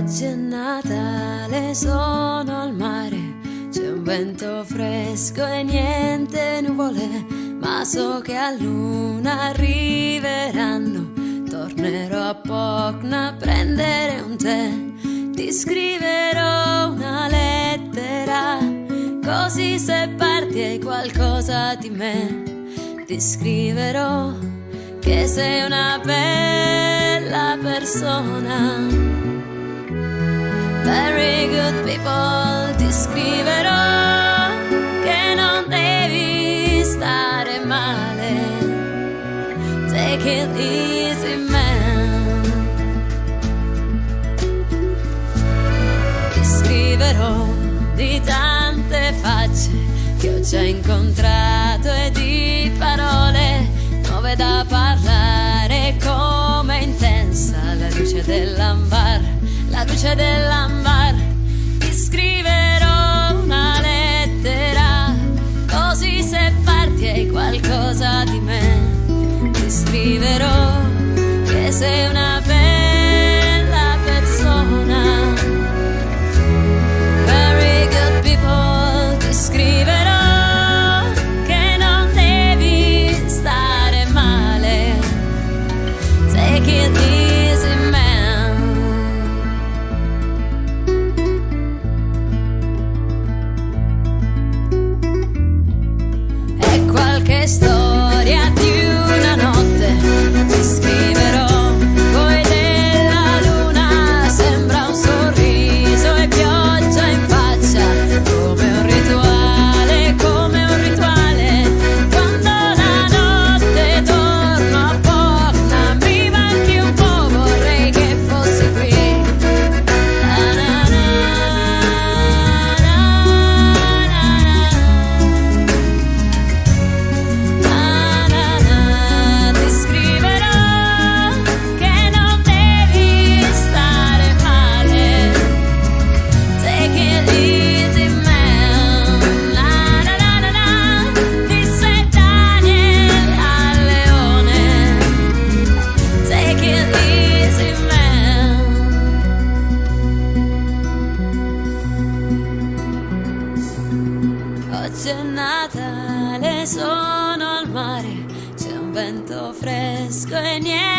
Oggi è Natale, sono al mare, c'è un vento fresco e niente nuvole, ma so che a luna arriveranno. Tornerò a Pocna a prendere un tè, ti scriverò una lettera, così se parti hai qualcosa di me. Ti scriverò che sei una bella persona. Very good people, ti scriverò che non devi stare male. Take it easy, man. Ti scriverò di tante facce che ho già incontrato e di parole nuove da parlare, come intensa la luce dell'ambar, la luce dell'ambar. Ti scriverò una lettera, così se parti hai qualcosa di me. Ti scriverò che sei una bella persona. Very good people, ti scriverò che non devi stare male. Take it easy, man. E qualche storia di una notte ti scriverò, poi della luna sembra un sorriso e pioggia in faccia, come un rituale, come un rituale. Quando la notte torno a Pocna mi manchi un po', vorrei che fossi qui. Na na na, na na na, ti scriverò che non devi stare male. Take it easy, man. Na na na na na, disse Daniel al leone. Take it easy, man. Oggi è Natale, sono al mare, c'è un vento fresco e niente